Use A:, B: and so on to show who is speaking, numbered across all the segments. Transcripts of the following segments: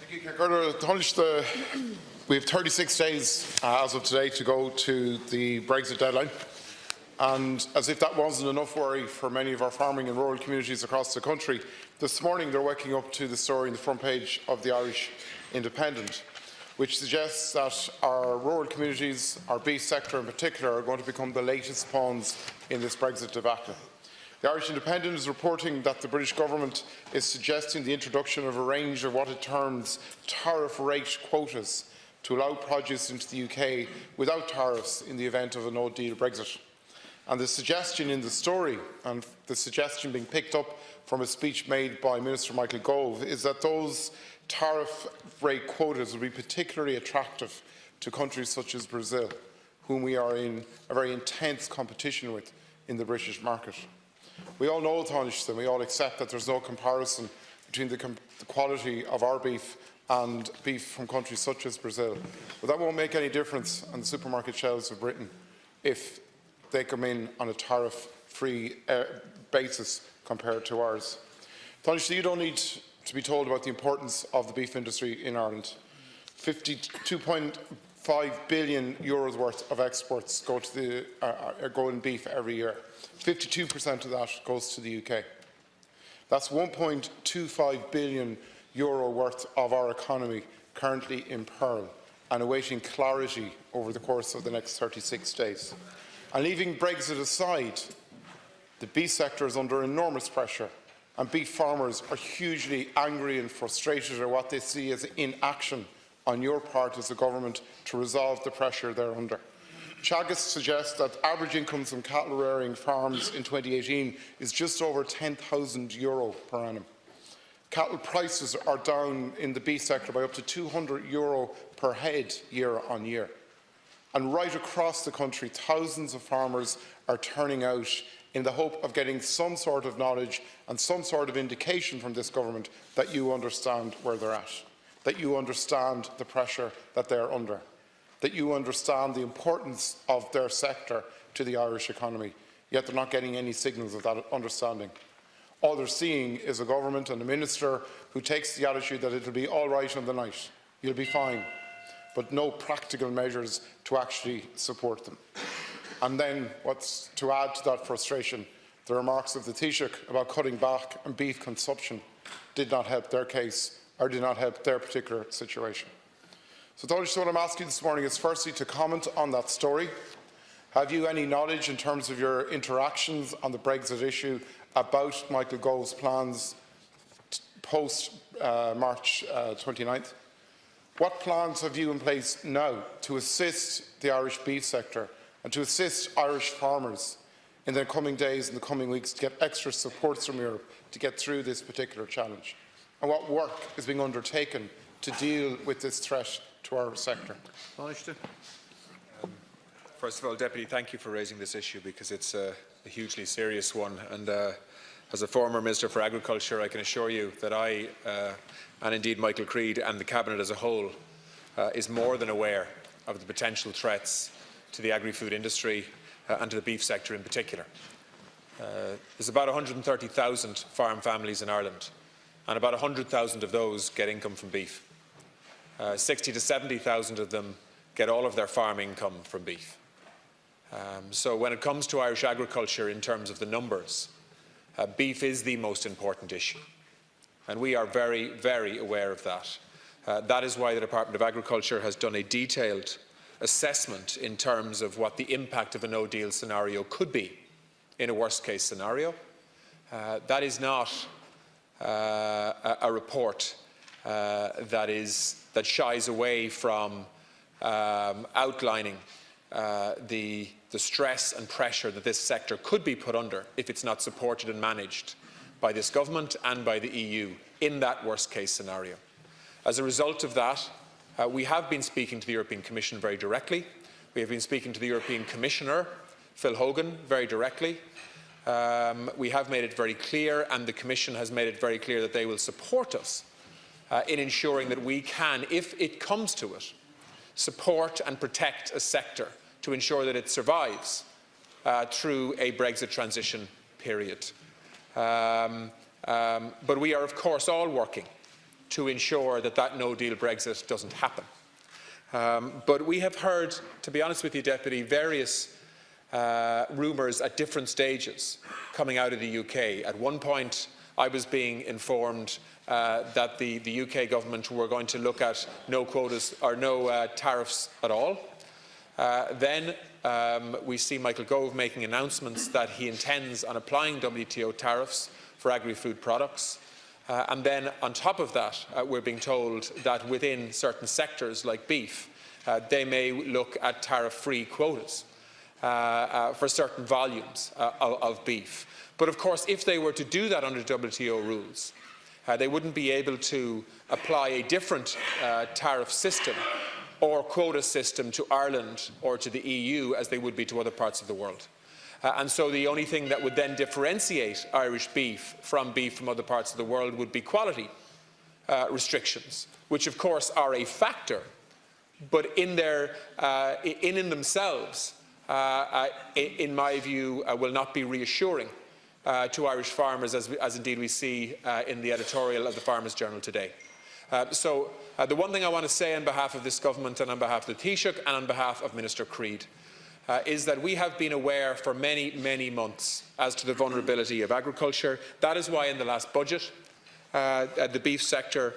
A: We have 36 days as of today to go to the Brexit deadline, and as if that wasn't enough worry for many of our farming and rural communities across the country, this morning they're waking up to the story in the front page of the Irish Independent, which suggests that our rural communities, our beef sector in particular, are going to become the latest pawns in this Brexit debacle. The Irish Independent is reporting that the British Government is suggesting the introduction of a range of what it terms tariff rate quotas to allow produce into the UK without tariffs in the event of a no-deal Brexit. And the suggestion in the story, and the suggestion being picked up from a speech made by Minister Michael Gove, is that those tariff rate quotas will be particularly attractive to countries such as Brazil, whom we are in a very intense competition with in the British market. We all know, Taoiseach, and we all accept that there is no comparison between the quality of our beef and beef from countries such as Brazil. But that won't make any difference on the supermarket shelves of Britain if they come in on a tariff-free basis compared to ours. Taoiseach, you don't need to be told about the importance of the beef industry in Ireland. 52.5 billion euros worth of exports go in beef every year. 52% of that goes to the UK. That's 1.25 billion euro worth of our economy currently in peril and awaiting clarity over the course of the next 36 days. And leaving Brexit aside, the beef sector is under enormous pressure, and beef farmers are hugely angry and frustrated at what they see as inaction on your part as a government to resolve the pressure they're under. Teagasc suggests that average incomes from cattle rearing farms in 2018 is just over €10,000 per annum. Cattle prices are down in the beef sector by up to €200 per head year on year. And right across the country, thousands of farmers are turning out in the hope of getting some sort of knowledge and some sort of indication from this government that you understand where they're at, that you understand the pressure that they're under, that you understand the importance of their sector to the Irish economy, yet they're not getting any signals of that understanding. All they're seeing is a government and a minister who takes the attitude that it'll be all right on the night, you'll be fine, but no practical measures to actually support them. And then, what's to add to that frustration, the remarks of the Taoiseach about cutting back on beef consumption did not help their case, or did not help their particular situation. So, Taoiseach, what I'm asking you this morning is firstly to comment on that story. Have you any knowledge in terms of your interactions on the Brexit issue about Michael Gove's plans post-March 29th? What plans have you in place now to assist the Irish beef sector and to assist Irish farmers in the coming days and the coming weeks to get extra supports from Europe to get through this particular challenge? And what work is being undertaken to deal with this threat to our sector?
B: First of all, Deputy, thank you for raising this issue because it's a hugely serious one. And as a former Minister for Agriculture, I can assure you that I, and indeed Michael Creed and the Cabinet as a whole, is more than aware of the potential threats to the agri-food industry and to the beef sector in particular. There's about 130,000 farm families in Ireland, and about 100,000 of those get income from beef. 60 to 70,000 of them get all of their farm income from beef. So when it comes to Irish agriculture in terms of the numbers, beef is the most important issue, and we are very, very aware of that. That is why the Department of Agriculture has done a detailed assessment in terms of what the impact of a no-deal scenario could be in a worst-case scenario. That is not a report that shies away from outlining the stress and pressure that this sector could be put under if it's not supported and managed by this government and by the EU in that worst-case scenario. As a result of that, we have been speaking to the European Commission very directly. We have been speaking to the European Commissioner, Phil Hogan, very directly. We have made it very clear, and the Commission has made it very clear that they will support us in ensuring that we can, if it comes to it, support and protect a sector to ensure that it survives through a Brexit transition period. But we are, of course, all working to ensure that that no-deal Brexit doesn't happen. But we have heard, to be honest with you, Deputy, various rumours at different stages coming out of the UK. At one point, I was being informed that the UK government were going to look at no quotas or no tariffs at all. Then we see Michael Gove making announcements that he intends on applying WTO tariffs for agri-food products. And then on top of that, we're being told that within certain sectors like beef, they may look at tariff-free quotas for certain volumes of beef. But of course, if they were to do that under WTO rules, they wouldn't be able to apply a different tariff system or quota system to Ireland or to the EU as they would be to other parts of the world. And so the only thing that would then differentiate Irish beef from other parts of the world would be quality restrictions, which of course are a factor, but in themselves, in my view, will not be reassuring to Irish farmers, as indeed we see in the editorial of the Farmers' Journal today. So the one thing I want to say on behalf of this government and on behalf of the Taoiseach and on behalf of Minister Creed is that we have been aware for many, many months as to the vulnerability of agriculture. That is why in the last budget the beef sector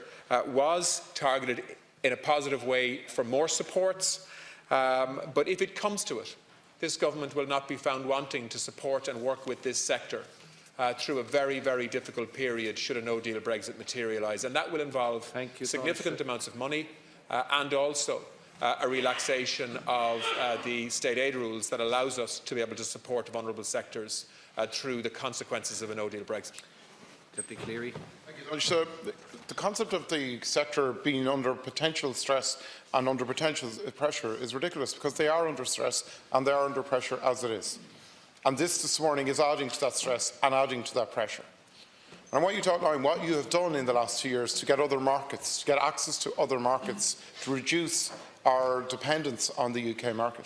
B: was targeted in a positive way for more supports. But if it comes to it, this government will not be found wanting to support and work with this sector through a very, very difficult period should a no-deal Brexit materialise. And that will involve significant amounts of money and also a relaxation of the state aid rules that allows us to be able to support vulnerable sectors through the consequences of a no-deal Brexit.
C: Deputy Calleary.
A: Thank you, the concept of the sector being under potential stress and under potential pressure is ridiculous, because they are under stress and they are under pressure as it is. And this morning is adding to that stress and adding to that pressure. And I want you to outline what you have done in the last 2 years to get other markets, to get access to other markets, to reduce our dependence on the UK market.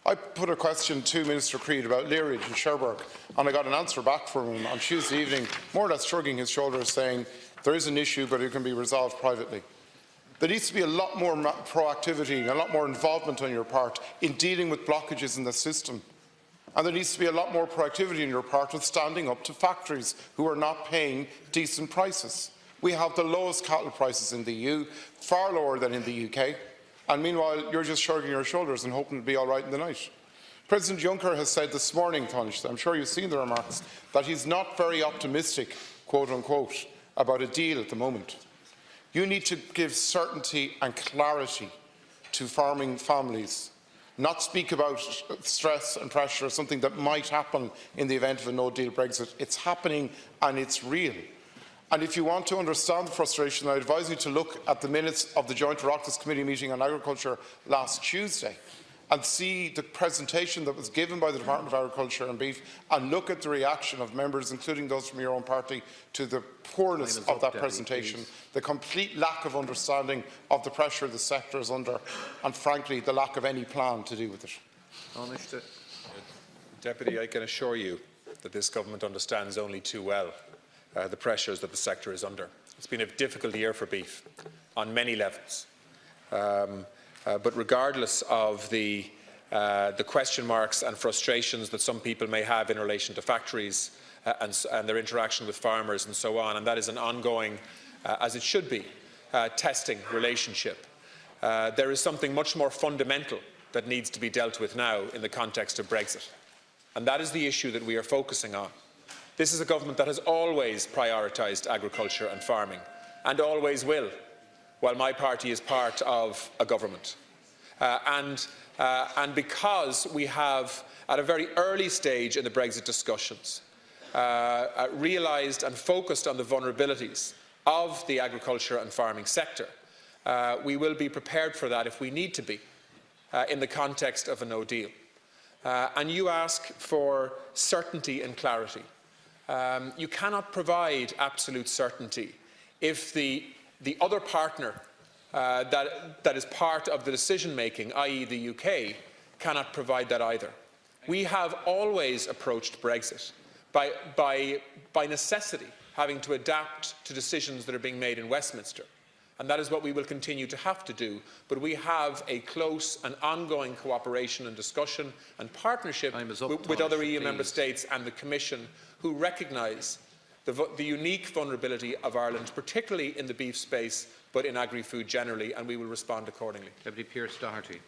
A: I put a question to Minister Creed about Learidge and Cherbourg, and I got an answer back from him on Tuesday evening, more or less shrugging his shoulders, saying there is an issue, but it can be resolved privately. There needs to be a lot more proactivity, a lot more involvement on your part in dealing with blockages in the system. And there needs to be a lot more proactivity on your part with standing up to factories who are not paying decent prices. We have the lowest cattle prices in the EU, far lower than in the UK, and meanwhile you're just shrugging your shoulders and hoping to be all right in the night. President Juncker has said this morning, Taoiseach, I'm sure you've seen the remarks, that he's not very optimistic, quote unquote, about a deal at the moment. You need to give certainty and clarity to farming families, not speak about stress and pressure as something that might happen in the event of a no-deal Brexit. It's happening and it's real. And if you want to understand the frustration, I advise you to look at the minutes of the joint Oireachtas Committee meeting on Agriculture last Tuesday and see the presentation that was given by the Department of Agriculture and Beef, and look at the reaction of members, including those from your own party, to the poorness of that presentation, the complete lack of understanding of the pressure the sector is under, and frankly the lack of any plan to deal with it.
B: Deputy, I can assure you that this government understands only too well the pressures that the sector is under. It's been a difficult year for beef on many levels. But regardless of the question marks and frustrations that some people may have in relation to factories and their interaction with farmers and so on, and that is an ongoing, as it should be, testing relationship, there is something much more fundamental that needs to be dealt with now in the context of Brexit. And that is the issue that we are focusing on. This is a government that has always prioritised agriculture and farming, and always will, while my party is part of a government. And because we have, at a very early stage in the Brexit discussions, realised and focused on the vulnerabilities of the agriculture and farming sector, we will be prepared for that if we need to be in the context of a no deal. And you ask for certainty and clarity. You cannot provide absolute certainty if the other partner that is part of the decision-making, i.e. the UK, cannot provide that either. We have always approached Brexit by necessity, having to adapt to decisions that are being made in Westminster. And that is what we will continue to have to do. But we have a close and ongoing cooperation and discussion and partnership with other EU member states and the Commission, who recognise the unique vulnerability of Ireland, particularly in the beef space, but in agri-food generally, and we will respond accordingly.
C: Deputy Pearse Doherty.